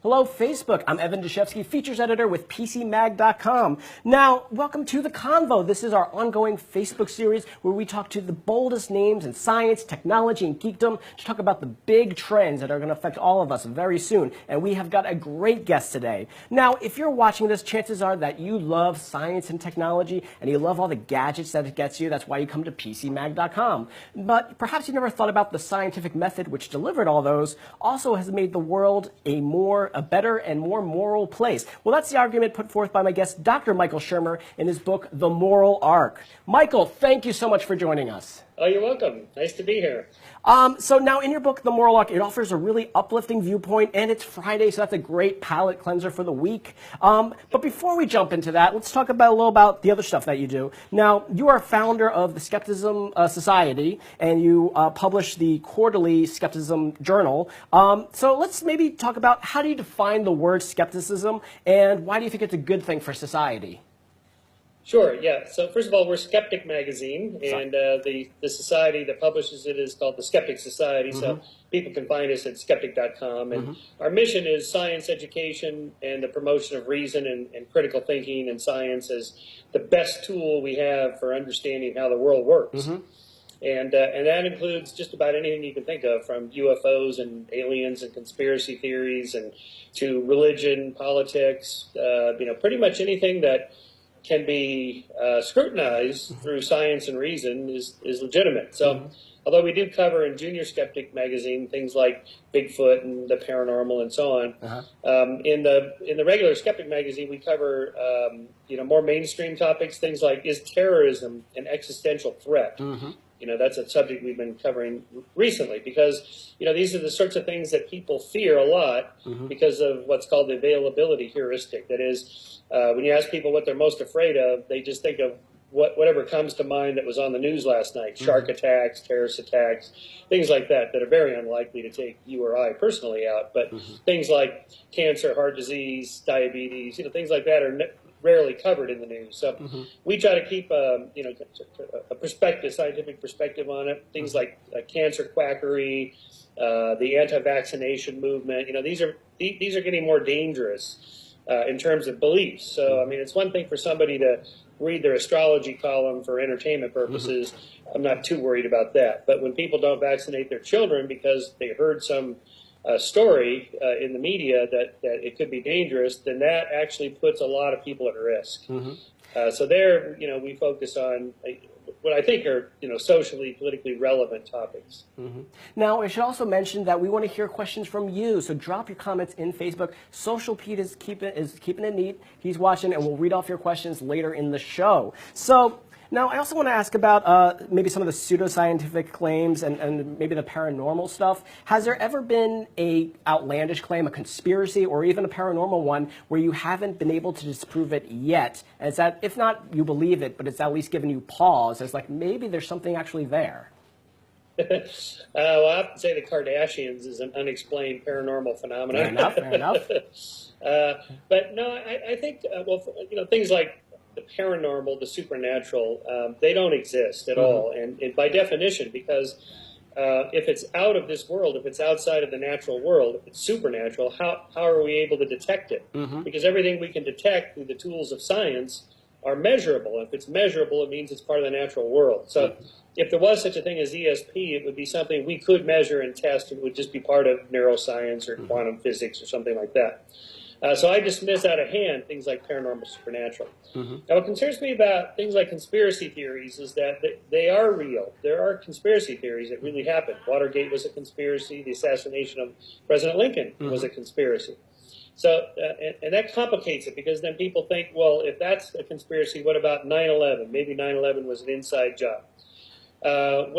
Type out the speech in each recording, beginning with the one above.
Hello, Facebook. I'm Evan Dashevsky, features editor with PCMag.com. Now, welcome to The Convo. This is our ongoing Facebook series where we talk to the boldest names in science, technology, and geekdom to talk about the big trends that are going to affect all of us very soon. And we have got a great guest today. Now, if you're watching this, chances are that you love science and technology and you love all the gadgets that it gets you. That's why you come to PCMag.com. But perhaps you never thought about the scientific method which delivered all those also has made the world a better and more moral place. Well, that's the argument put forth by my guest, Dr. Michael Shermer, in his book, The Moral Arc. Michael, thank you so much for joining us. Oh, you're welcome. Nice to be here. So now in your book, The Moral Arc, it offers a really uplifting viewpoint, and it's Friday, so that's a great palate cleanser for the week. But before we jump into that, let's talk about a little about the other stuff that you do. Now, you are founder of the Skepticism Society, and you publish the quarterly Skepticism Journal. So let's maybe talk about how do you define the word skepticism, and why do you think it's a good thing for society? Sure, yeah. So first of all, we're Skeptic Magazine, and the society that publishes it is called the Skeptics Society, so people can find us at skeptic.com. And our mission is science education and the promotion of reason and critical thinking and science as the best tool we have for understanding how the world works. And that includes just about anything you can think of, from UFOs and aliens and conspiracy theories and to religion, politics, pretty much anything that can be scrutinized through science and reason is legitimate. So although we do cover in Junior Skeptic Magazine things like Bigfoot and the paranormal and so on, in the regular Skeptic Magazine we cover more mainstream topics, things like, is terrorism an existential threat? That's a subject we've been covering recently because, these are the sorts of things that people fear a lot because of what's called the availability heuristic. That is, when you ask people what they're most afraid of, they just think of whatever comes to mind that was on the news last night, shark attacks, terrorist attacks, things like that are very unlikely to take you or I personally out. But things like cancer, heart disease, diabetes, things like that are rarely covered in the news. So we try to keep a perspective, scientific perspective on it. Things like cancer quackery, the anti-vaccination movement. These are getting more dangerous in terms of beliefs. So I mean, it's one thing for somebody to read their astrology column for entertainment purposes. I'm not too worried about that. But when people don't vaccinate their children because they heard some story in the media that it could be dangerous, then that actually puts a lot of people at risk. So there, we focus on what I think are, socially, politically relevant topics. Now, I should also mention that we want to hear questions from you. So drop your comments in Facebook. Social Pete is keeping it neat. He's watching, and we'll read off your questions later in the show. So now, I also want to ask about maybe some of the pseudoscientific claims and maybe the paranormal stuff. Has there ever been a outlandish claim, a conspiracy, or even a paranormal one where you haven't been able to disprove it yet? And it's that, if not you believe it, but it's at least given you pause. It's like maybe there's something actually there. Well, I have to say the Kardashians is an unexplained paranormal phenomenon. Fair enough. But no, I think, things like the paranormal, the supernatural, they don't exist at all. And by definition, because if it's out of this world, if it's outside of the natural world, if it's supernatural, how are we able to detect it? Because everything we can detect through the tools of science are measurable. If it's measurable, it means it's part of the natural world. So if there was such a thing as ESP, it would be something we could measure and test. It would just be part of neuroscience or quantum physics or something like that. So I dismiss out of hand things like paranormal, supernatural. Now, what concerns me about things like conspiracy theories is that they are real. There are conspiracy theories that really happened. Watergate was a conspiracy. The assassination of President Lincoln was a conspiracy. So, and that complicates it because then people think, well, if that's a conspiracy, what about 9/11? Maybe 9/11 was an inside job. So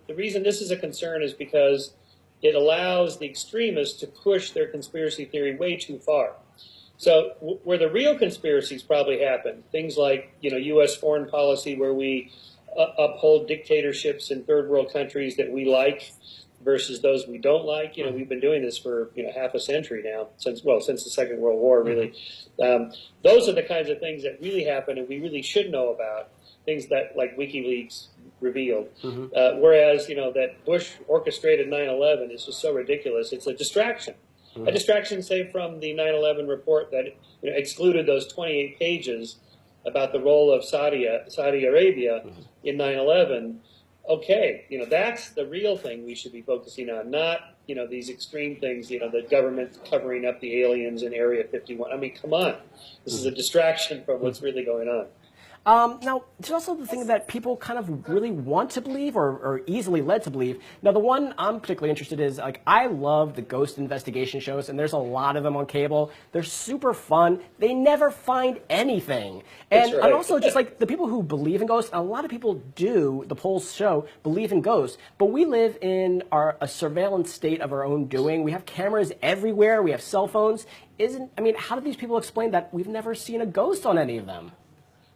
the reason this is a concern is because it allows the extremists to push their conspiracy theory way too far. So where the real conspiracies probably happen, things like, U.S. foreign policy where we uphold dictatorships in third world countries that we like versus those we don't like. We've been doing this for, half a century now, since the Second World War, really. Those are the kinds of things that really happen and we really should know about, things that like WikiLeaks revealed. Whereas, that Bush orchestrated 9/11 is just so ridiculous. It's a distraction. A distraction, say, from the 9/11 report that excluded those 28 pages about the role of Saudi Arabia in 9/11. Okay, that's the real thing we should be focusing on, not these extreme things. The government covering up the aliens in Area 51. I mean, come on, this is a distraction from what's really going on. Now, there's also the thing that people kind of really want to believe or easily led to believe. Now, the one I'm particularly interested in is, like, I love the ghost investigation shows, and there's a lot of them on cable. They're super fun. They never find anything. And That's right. I'm also just like the people who believe in ghosts, a lot of people do, the polls show, believe in ghosts. But we live in a surveillance state of our own doing. We have cameras everywhere. We have cell phones. How do these people explain that we've never seen a ghost on any of them?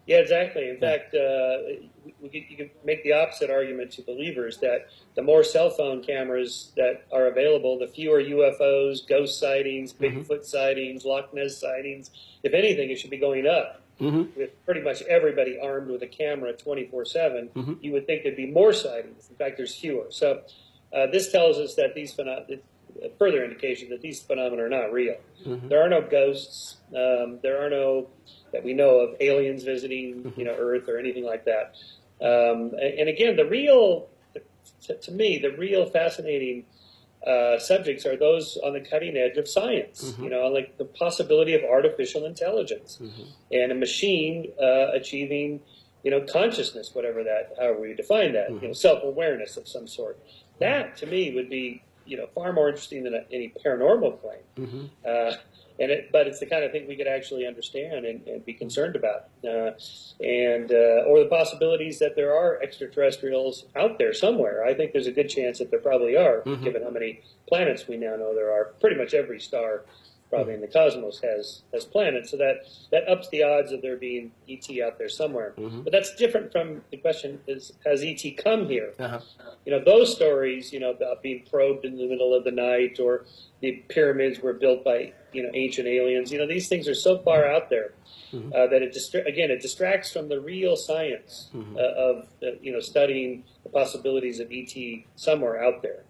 Yeah, exactly. In fact, you can make the opposite argument to believers that the more cell phone cameras that are available, the fewer UFOs, ghost sightings, Bigfoot sightings, Loch Ness sightings. If anything, it should be going up. With pretty much everybody armed with a camera 24/7, you would think there'd be more sightings. In fact, there's fewer. So this tells us that these further indication that these phenomena are not real. There are no ghosts. There are no, that we know of, aliens visiting Earth or anything like that. And again, to me, the real fascinating subjects are those on the cutting edge of science. Like the possibility of artificial intelligence and a machine achieving consciousness, however we define that, self-awareness of some sort. That to me would be far more interesting than any paranormal claim. But it's the kind of thing we could actually understand and be concerned about, or the possibilities that there are extraterrestrials out there somewhere. I think there's a good chance that there probably are, given how many planets we now know there are. Pretty much every star probably in the cosmos has planets, so that ups the odds of there being ET out there somewhere. But that's different from the question: has ET come here? Those stories, about being probed in the middle of the night, or the pyramids were built by ancient aliens. These things are so far out there that it distracts from the real science of studying the possibilities of ET somewhere out there.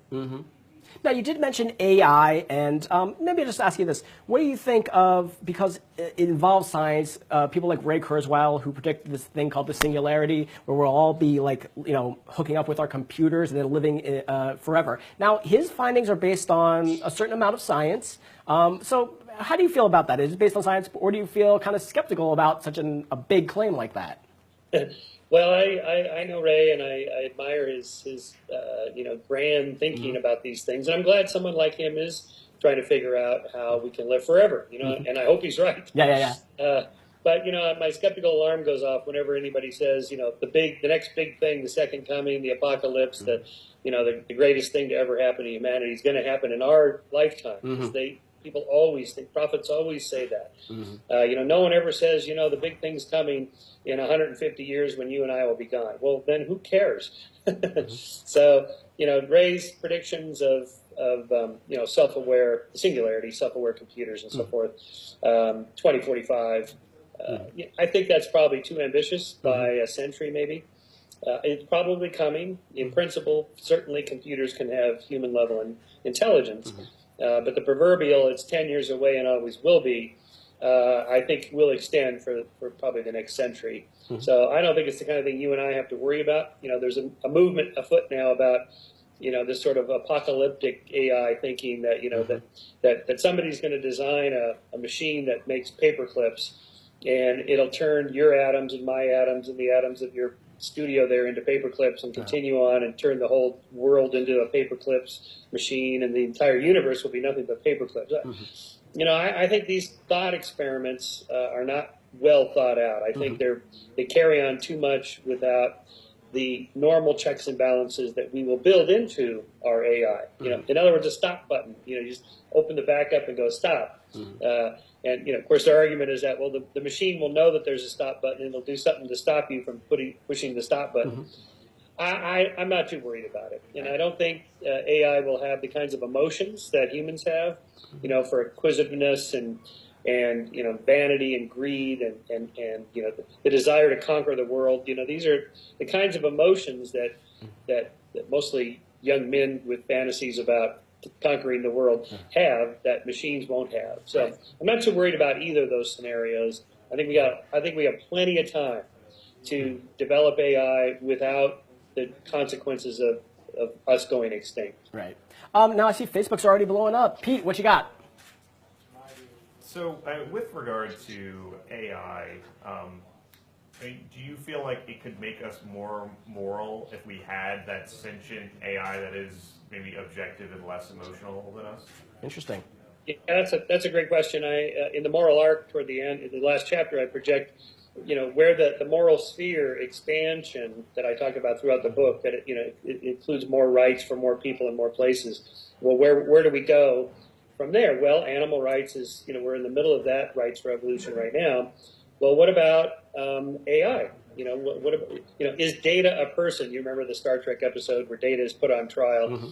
Now, you did mention AI, and maybe I'll just ask you this. What do you think of, because it involves science, people like Ray Kurzweil, who predicted this thing called the Singularity, where we'll all be hooking up with our computers and then living forever. Now, his findings are based on a certain amount of science. So how do you feel about that? Is it based on science, or do you feel kind of skeptical about such a big claim like that? Well, I know Ray, and I admire his grand thinking about these things. And I'm glad someone like him is trying to figure out how we can live forever, and I hope he's right. Yeah. But, my skeptical alarm goes off whenever anybody says, the next big thing, the second coming, the apocalypse, the greatest thing to ever happen to humanity is going to happen in our lifetime. People always think, prophets always say that. No one ever says, the big thing's coming in 150 years when you and I will be gone. Well, then who cares? So, Ray's predictions of self-aware, singularity, self-aware computers and so forth, 2045, I think that's probably too ambitious by a century maybe. It's probably coming. In principle, certainly computers can have human-level intelligence. But the proverbial, it's 10 years away and always will be, I think will extend for probably the next century. So I don't think it's the kind of thing you and I have to worry about. There's a movement afoot now about, this sort of apocalyptic AI thinking that, that somebody's going to design a machine that makes paper clips, and it'll turn your atoms and my atoms and the atoms of your studio there into paper clips and continue on and turn the whole world into a paper clips machine, and the entire universe will be nothing but paper clips. I think these thought experiments are not well thought out. I think they carry on too much without the normal checks and balances that we will build into our AI. In other words, a stop button. You just open the back up and go stop. And of course, their argument is that, well, the machine will know that there's a stop button, and it'll do something to stop you from pushing the stop button. I'm not too worried about it, and I don't think AI will have the kinds of emotions that humans have, for acquisitiveness and vanity and greed and the desire to conquer the world. These are the kinds of emotions that mostly young men with fantasies about conquering the world have that machines won't have. So I'm not too worried about either of those scenarios. I think we have plenty of time to develop AI without the consequences of us going extinct. Right. Now I see Facebook's already blowing up. Pete, what you got? So with regard to AI, do you feel like it could make us more moral if we had that sentient AI that is maybe objective and less emotional than us? Interesting. Yeah, that's a great question. In the moral arc toward the end, in the last chapter, I project, where the moral sphere expansion that I talk about throughout the book, that it includes more rights for more people in more places. Well, where do we go from there? Well, animal rights is, we're in the middle of that rights revolution right now. Well, what about AI? What about, is Data a person? You remember the Star Trek episode where Data is put on trial? Mm-hmm.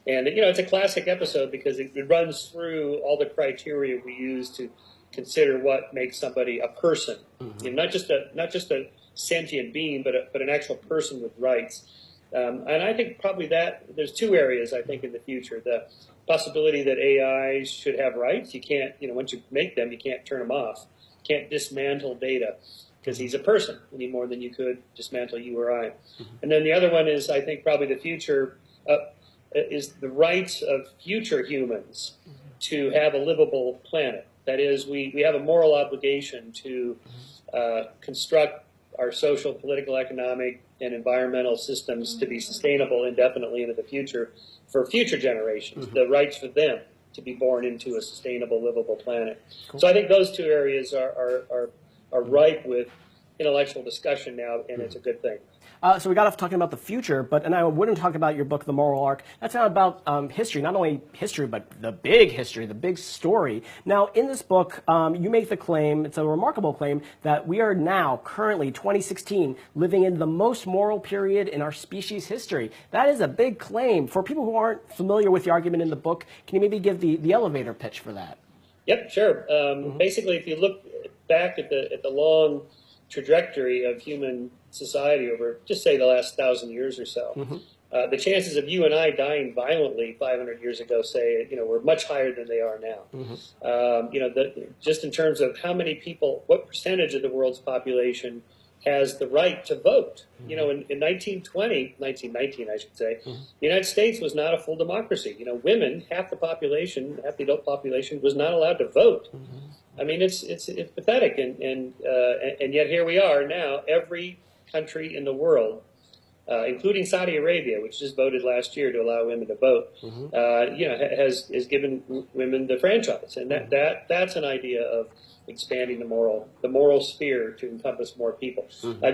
And, it's a classic episode because it runs through all the criteria we use to consider what makes somebody a person. Mm-hmm. Not just a sentient being, but an actual person with rights. And I think probably there's two areas, I think, in the future. The possibility that AI should have rights. You can't, once you make them, you can't turn them off. Can't dismantle Data because he's a person any more than you could dismantle you or I. Mm-hmm. And then the other one is, I think, probably the future is the rights of future humans to have a livable planet. That is, we have a moral obligation to construct our social, political, economic, and environmental systems to be sustainable indefinitely into the future for future generations, the rights for them to be born into a sustainable, livable planet. Cool. So I think those two areas are ripe with intellectual discussion now, and it's a good thing. So we got off talking about the future, and I wouldn't talk about your book, The Moral Arc. That's not about history, not only history, but the big history, the big story. Now, in this book, you make the claim, it's a remarkable claim, that we are now, currently, 2016, living in the most moral period in our species' history. That is a big claim. For people who aren't familiar with the argument in the book, can you maybe give the elevator pitch for that? Yep, sure. Basically, if you look back at the long trajectory of human society over, just say, the last 1,000 years or so, the chances of you and I dying violently 500 years ago, say, were much higher than they are now. Just in terms of how many people, what percentage of the world's population has the right to vote. In 1919, I should say, the United States was not a full democracy. Women, half the adult population, was not allowed to vote. I mean, it's pathetic, and yet here we are now. Every country in the world, including Saudi Arabia, which just voted last year to allow women to vote, has given women the franchise, and that's an idea of expanding the moral sphere to encompass more people.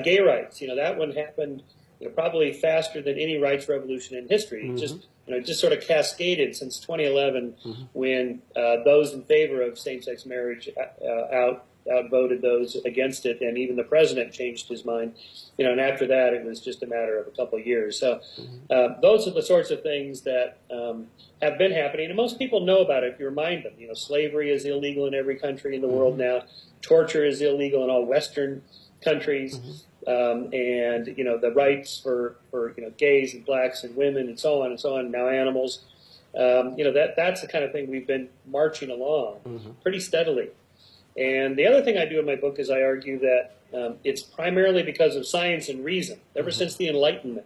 Gay rights, that one happened probably faster than any rights revolution in history. It just sort of cascaded since 2011 when those in favor of same-sex marriage outvoted those against it, and even the president changed his mind. And after that, it was just a matter of a couple of years. So those are the sorts of things that have been happening, and most people know about it if you remind them. Slavery is illegal in every country in the world now. Torture is illegal in all Western countries. And the rights for gays and blacks and women and so on, now animals, that's the kind of thing we've been marching along pretty steadily. And the other thing I do in my book is I argue that it's primarily because of science and reason, ever since the Enlightenment.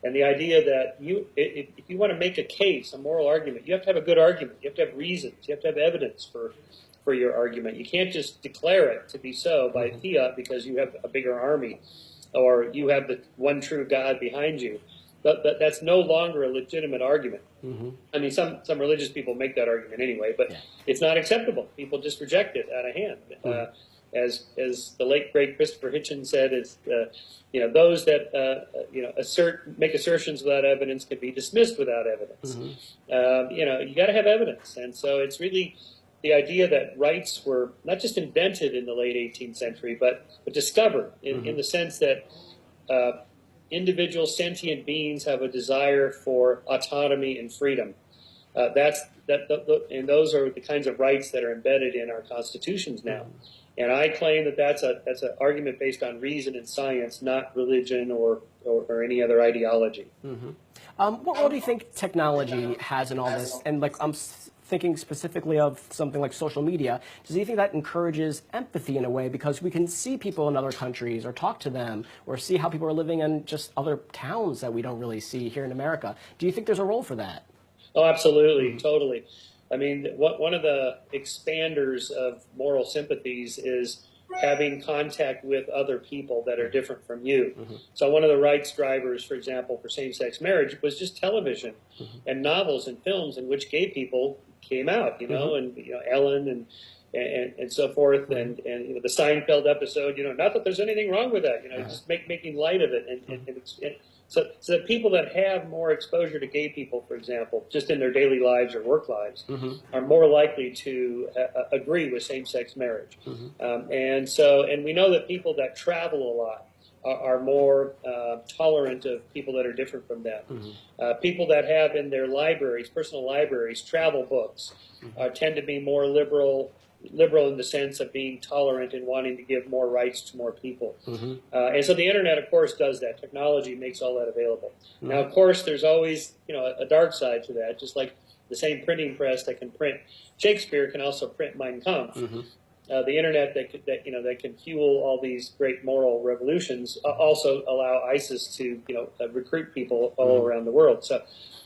And the idea that if you want to make a case, a moral argument, you have to have a good argument. You have to have reasons. You have to have evidence for your argument. You can't just declare it to be so by fiat because you have a bigger army or you have the one true God behind you. But that's no longer a legitimate argument. I mean, some religious people make that argument anyway, but it's not acceptable. People just reject it out of hand. As the late great Christopher Hitchens said, is those that make assertions without evidence can be dismissed without evidence. You got to have evidence, and so it's really the idea that rights were not just invented in the late 18th century, but discovered in the sense that individual sentient beings have a desire for autonomy and freedom. And those are the kinds of rights that are embedded in our constitutions now. And I claim that that's an argument based on reason and science, not religion or any other ideology. What role do you think technology has in all this? And like thinking specifically of something like social media, does you think that encourages empathy in a way because we can see people in other countries or talk to them or see how people are living in just other towns that we don't really see here in America? Do you think there's a role for that? Oh, absolutely, totally. I mean, one of the expanders of moral sympathies is having contact with other people that are different from you. So one of the rights drivers, for example, for same-sex marriage was just television and novels and films in which gay people came out, and Ellen and so forth, and the Seinfeld episode, not that there's anything wrong with that, just making light of it, and so that people that have more exposure to gay people, for example, just in their daily lives or work lives, are more likely to agree with same-sex marriage, and we know that people that travel a lot are more tolerant of people that are different from them. People that have in their libraries, personal libraries, travel books, tend to be more liberal in the sense of being tolerant and wanting to give more rights to more people. And so the internet, of course, does that. Technology makes all that available. Now, of course, there's always a dark side to that, just like the same printing press that can print Shakespeare can also print Mein Kampf. The internet that can fuel all these great moral revolutions also allow ISIS to recruit people all around the world. So,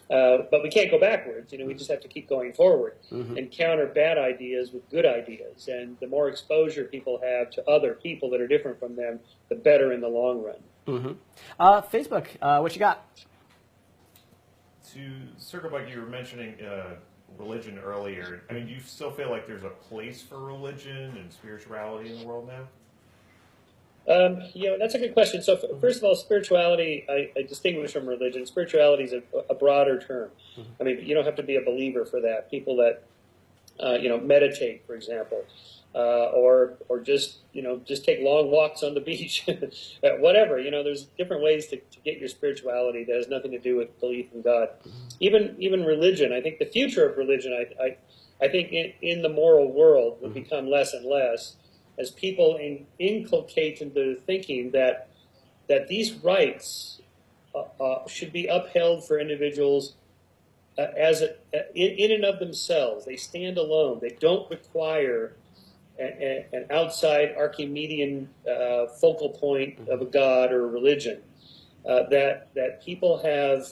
but we can't go backwards. We just have to keep going forward and counter bad ideas with good ideas. And the more exposure people have to other people that are different from them, the better in the long run. Facebook, what you got? To circle back, you were mentioning religion earlier. I mean, do you still feel like there's a place for religion and spirituality in the world now? That's a good question. So first of all, spirituality, I distinguish from religion. Spirituality is a broader term. I mean, you don't have to be a believer for that. People that, meditate, for example, or just take long walks on the beach, whatever. There's different ways to get your spirituality that has nothing to do with belief in God. Even religion. I think the future of religion, I think in the moral world will become less and less as people inculcate into thinking that these rights should be upheld for individuals in and of themselves. They stand alone. They don't require an outside Archimedean focal point of a god or a religion. That people have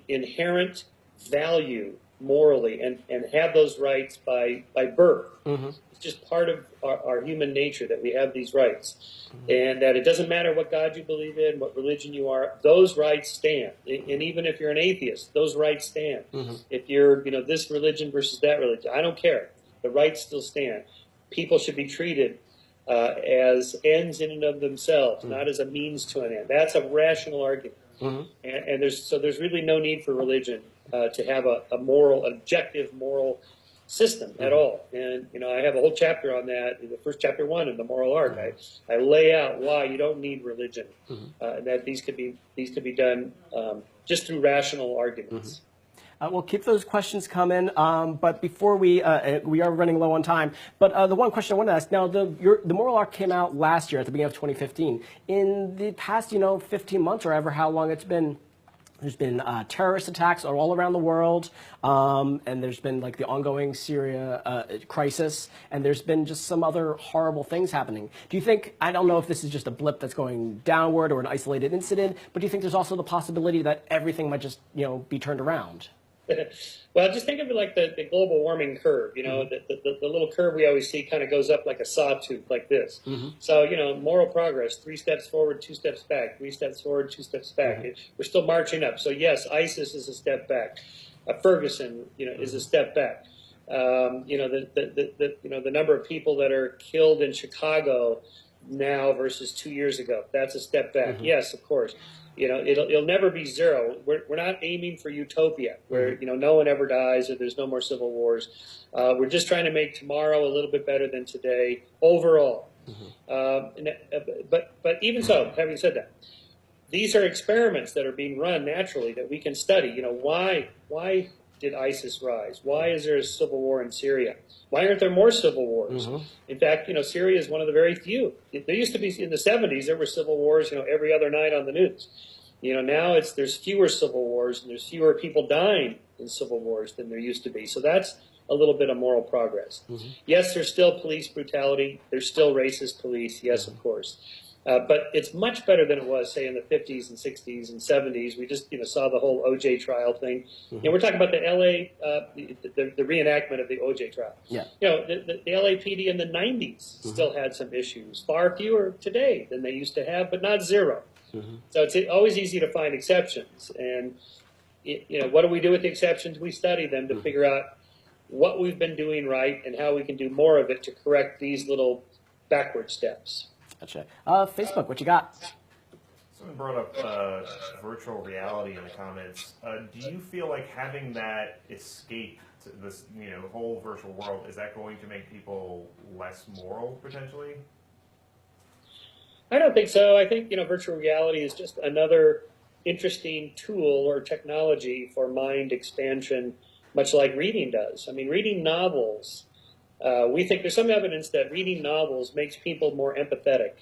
inherent value morally and have those rights by birth. It's just part of our human nature that we have these rights, and that it doesn't matter what God you believe in, what religion you are, those rights stand. And even if you're an atheist, those rights stand. If you're this religion versus that religion, I don't care. The rights still stand. People should be treated as ends in and of themselves, not as a means to an end. That's a rational argument. And there's really no need for religion to have a moral, objective moral system at all. And I have a whole chapter on that in the first chapter 1 of the Moral Arc. I lay out why you don't need religion, and that these could be done just through rational arguments. We'll keep those questions coming, but before we are running low on time. But the one question I want to ask now: the Moral Arc came out last year at the beginning of 2015. In the past, 15 months or ever how long it's been, there's been terrorist attacks all around the world, and there's been like the ongoing Syria crisis, and there's been just some other horrible things happening. Do you think, I don't know if this is just a blip that's going downward or an isolated incident, but do you think there's also the possibility that everything might just be turned around? Well, just think of it like the global warming curve. The little curve we always see kind of goes up like a sawtooth, like this. So, moral progress, 3 steps forward, 2 steps back, 3 steps forward, 2 steps back. We're still marching up. So, yes, ISIS is a step back. Ferguson, is a step back. The number of people that are killed in Chicago now versus 2 years ago, that's a step back. Yes, of course. It'll never be zero. We're not aiming for utopia where, no one ever dies or there's no more civil wars. We're just trying to make tomorrow a little bit better than today overall. But even so, having said that, these are experiments that are being run naturally that we can study. Why did ISIS rise? Why is there a civil war in Syria? Why aren't there more civil wars? In fact, Syria is one of the very few. There used to be, in the 70s, there were civil wars, every other night on the news. Now there's fewer civil wars and there's fewer people dying in civil wars than there used to be. So that's a little bit of moral progress. Yes, there's still police brutality. There's still racist police. Yes, of course. But it's much better than it was, say, in the 50s and 60s and 70s. We just, saw the whole OJ trial thing. We're talking about the LA, the reenactment of the OJ trial. Yeah. The LAPD in the 90s still had some issues, far fewer today than they used to have, but not zero. So it's always easy to find exceptions. And, what do we do with the exceptions? We study them to figure out what we've been doing right and how we can do more of it to correct these little backward steps. Gotcha. Facebook, what you got? Someone brought up virtual reality in the comments. Do you feel like having that escape to this, whole virtual world, is that going to make people less moral potentially? I don't think so. I think, virtual reality is just another interesting tool or technology for mind expansion, much like reading does. I mean, reading novels. We think there's some evidence that reading novels makes people more empathetic,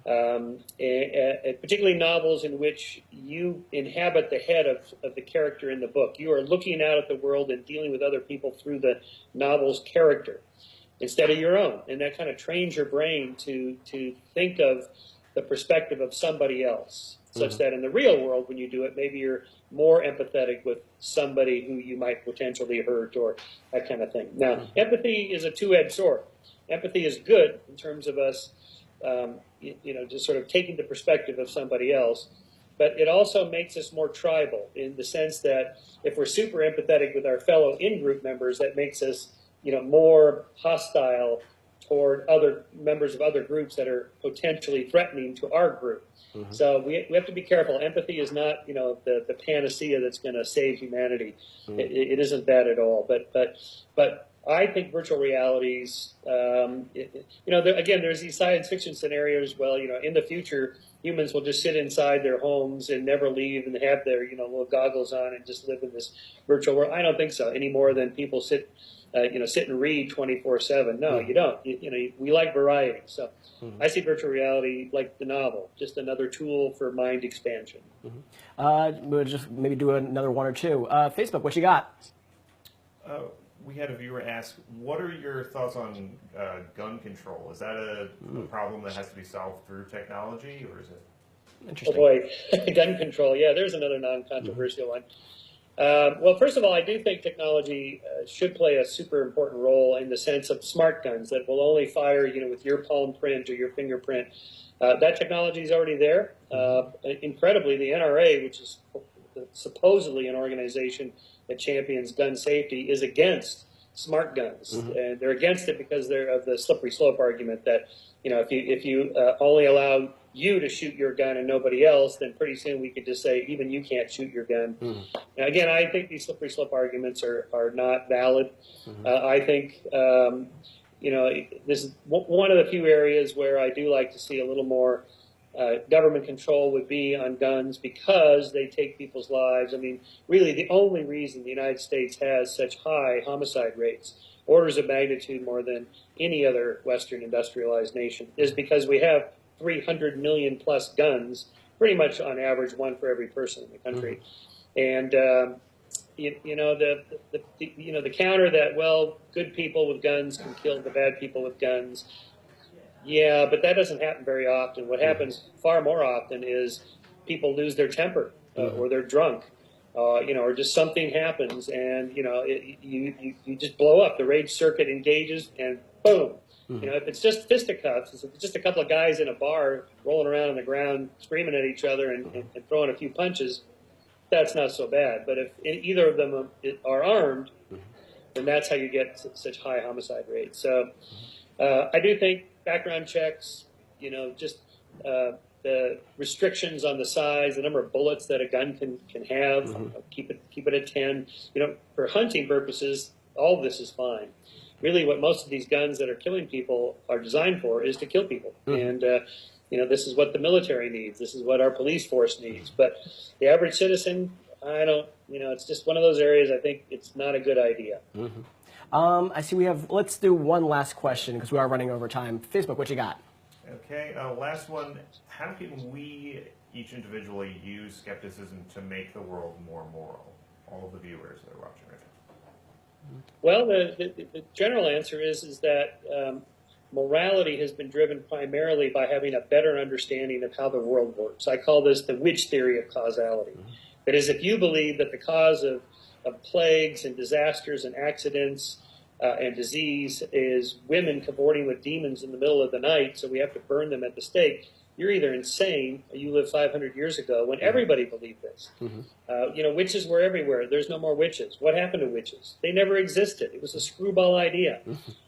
and particularly novels in which you inhabit the head of the character in the book. You are looking out at the world and dealing with other people through the novel's character instead of your own. And that kind of trains your brain to think of the perspective of somebody else, such that in the real world, when you do it, maybe you're more empathetic with somebody who you might potentially hurt or that kind of thing. Now, empathy is a two-edged sword. Empathy is good in terms of us, just sort of taking the perspective of somebody else, but it also makes us more tribal in the sense that if we're super empathetic with our fellow in-group members, that makes us, more hostile toward other members of other groups that are potentially threatening to our group. So we have to be careful. Empathy is not, the panacea that's going to save humanity. It isn't that at all. But I think virtual realities, again, there's these science fiction scenarios. Well, in the future, humans will just sit inside their homes and never leave and have their, little goggles on and just live in this virtual world. I don't think so any more than people sit and read 24/7. No, you don't. We like variety. So I see virtual reality like the novel, just another tool for mind expansion. We'll just maybe do another one or two. Facebook, what you got? We had a viewer ask, what are your thoughts on gun control? Is that a problem that has to be solved through technology, or is it? Interesting. Oh boy, gun control. Yeah, there's another non-controversial one. Well, first of all, I do think technology should play a super important role in the sense of smart guns that will only fire, with your palm print or your fingerprint. That technology is already there. Incredibly, the NRA, which is supposedly an organization that champions gun safety, is against smart guns, and they're against it because they're of the slippery slope argument that if you only allow you to shoot your gun and nobody else, then pretty soon we could just say even you can't shoot your gun. Now, again, I think these slippery slope arguments are not valid. I think this is one of the few areas where I do like to see a little more government control would be on guns because they take people's lives. I mean, really the only reason the United States has such high homicide rates, orders of magnitude more than any other Western industrialized nation, is because we have 300 million plus guns, pretty much on average one for every person in the country. And the counter that, well, good people with guns can kill the bad people with guns. Yeah, but that doesn't happen very often. What happens far more often is people lose their temper or they're drunk, or just something happens and, you just blow up. The rage circuit engages and boom. If it's just fisticuffs, if it's just a couple of guys in a bar rolling around on the ground screaming at each other and throwing a few punches, that's not so bad. But if either of them are armed, then that's how you get such high homicide rates. So I do think background checks, just the restrictions on the size, the number of bullets that a gun can have, keep it at 10. For hunting purposes, all of this is fine. Really, what most of these guns that are killing people are designed for is to kill people. And, this is what the military needs. This is what our police force needs. But the average citizen, I don't, it's just one of those areas I think it's not a good idea. I see let's do one last question because we are running over time. Facebook, what you got? Okay, last one. How can we each individually use skepticism to make the world more moral? All of the viewers that are watching right now. Well, the general answer is that morality has been driven primarily by having a better understanding of how the world works. I call this the witch theory of causality. That is, if you believe that the cause of plagues and disasters and accidents and disease is women cavorting with demons in the middle of the night, so we have to burn them at the stake, you're either insane or you lived 500 years ago when everybody believed this. Witches were everywhere. There's no more witches. What happened to witches? They never existed. It was a screwball idea.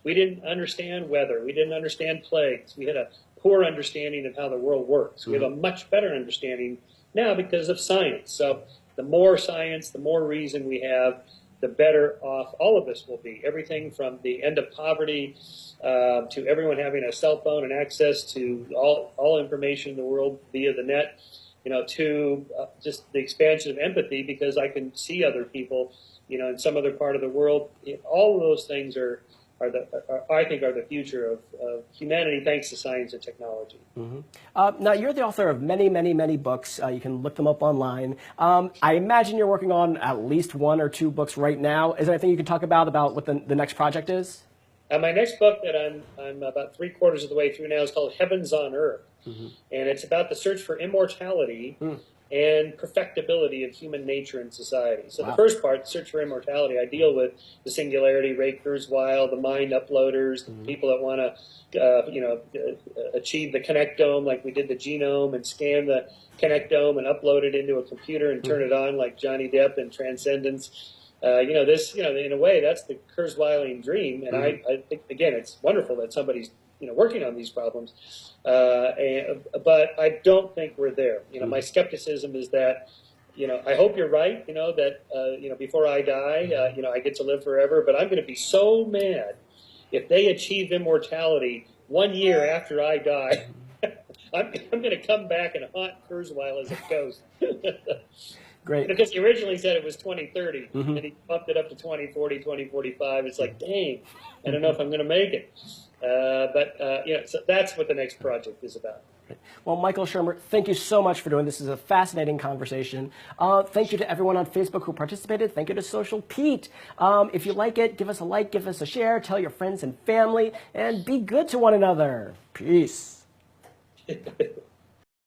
We didn't understand weather. We didn't understand plagues. We had a poor understanding of how the world works. We have a much better understanding now because of science. So the more science, the more reason we have, the better off all of us will be. Everything from the end of poverty to everyone having a cell phone and access to all information in the world via the net, to just the expansion of empathy because I can see other people, in some other part of the world. All of those things I think are the future of humanity thanks to science and technology. Now, you're the author of many, many, many books. You can look them up online. I imagine you're working on at least 1 or 2 books right now. Is there anything you can talk about what the next project is? My next book that I'm about 3/4 of the way through now is called Heavens on Earth. And it's about the search for immortality and perfectibility of human nature and society. So the first part, Search for Immortality, I deal with the Singularity, Ray Kurzweil, the mind uploaders, the people that want to, achieve the Connectome, like we did the genome, and scan the Connectome and upload it into a computer and turn it on, like Johnny Depp in Transcendence. In a way, that's the Kurzweilian dream, and I think, again, it's wonderful that somebody's working on these problems, but I don't think we're there. My skepticism is that, I hope you're right, that, before I die, I get to live forever, but I'm going to be so mad if they achieve immortality 1 year after I die. I'm going to come back and haunt Kurzweil as a ghost. Great. Because he originally said it was 2030, and he bumped it up to 2040, 2045. It's like, dang, I don't know if I'm going to make it. So that's what the next project is about. Well, Michael Shermer, thank you so much for doing this. This is a fascinating conversation. Thank you to everyone on Facebook who participated. Thank you to Social Pete. If you like it, give us a like, give us a share, tell your friends and family, and be good to one another. Peace.